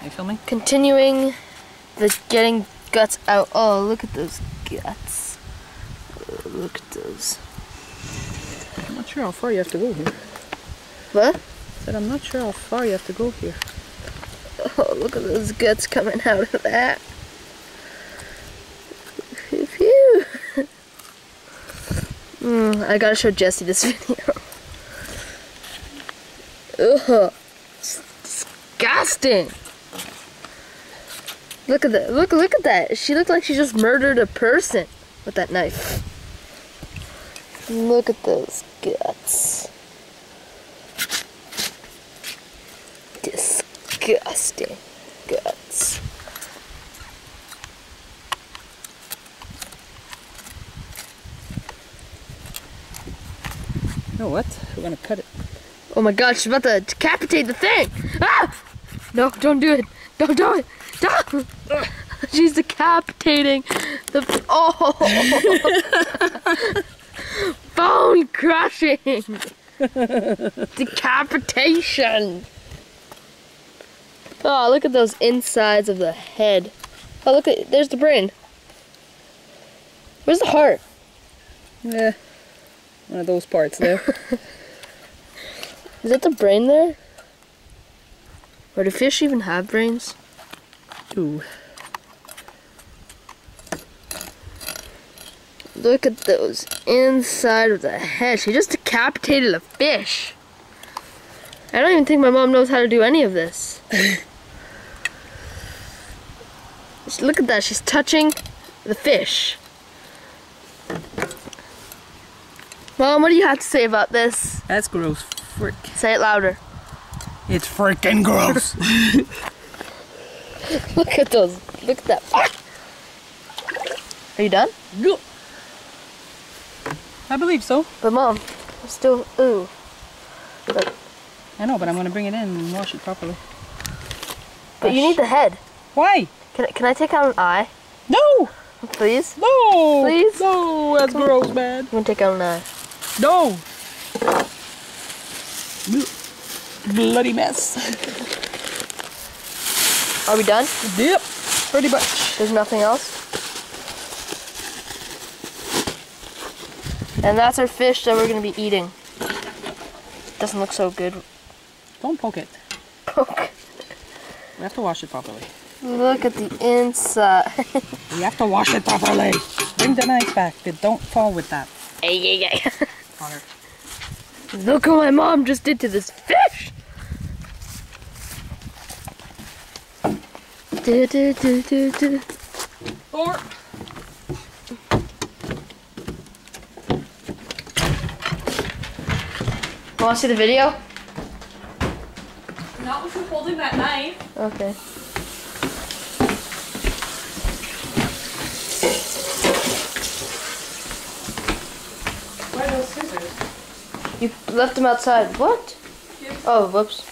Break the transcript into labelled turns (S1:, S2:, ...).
S1: Are you filming?
S2: Continuing the getting guts out. Oh, look at those guts. Oh, look at those.
S1: I'm not sure how far you have to go here.
S2: What?
S1: I said I'm not sure how far you have to go here.
S2: Oh, look at those guts coming out of that. Phew. I gotta show Jesse this video. Ugh. It's disgusting. Look at that. Look at that. She looked like she just murdered a person with that knife. Look at those guts. Disgusting guts.
S1: You know what? We're gonna cut it.
S2: Oh my god, she's about to decapitate the thing! Ah! No, don't do it! Don't do it! Don't! She's decapitating the... Oh! Bone crushing! Decapitation! Oh, look at those insides of the head. Oh, look at... There's the brain. Where's the heart?
S1: Yeah. One of those parts there.
S2: Is that the brain there? Or do fish even have brains?
S1: Ooh.
S2: Look at those inside of the head. She just decapitated a fish. I don't even think my mom knows how to do any of this. Look at that. She's touching the fish. Mom, what do you have to say about this?
S1: That's gross. Frick.
S2: Say it louder.
S1: It's freaking gross.
S2: Look at those. Look at that. Are you done?
S1: Go. I believe so.
S2: But Mom, I'm still, ooh. Look.
S1: I know, but I'm gonna bring it in and wash it properly.
S2: But you need the head.
S1: Why?
S2: Can I take out an eye?
S1: No!
S2: Please?
S1: No!
S2: Please?
S1: No, that's gross, man.
S2: I'm gonna take out an eye.
S1: No! Bloody mess.
S2: Are we done?
S1: Yep, pretty much.
S2: There's nothing else? And that's our fish that we're gonna be eating. Doesn't look so good.
S1: Don't poke it.
S2: Poke.
S1: We have to wash it properly.
S2: Look at the inside.
S1: We have to wash it properly. Bring the knife back. Don't fall with that.
S2: Hey.
S1: Connor.
S2: Look what my mom just did to this fish. Do.
S1: Or.
S2: Want to see the video?
S3: Not with you holding that knife.
S2: Okay.
S3: Where are those scissors?
S2: You left them outside. What?
S3: Yes.
S2: Oh, whoops.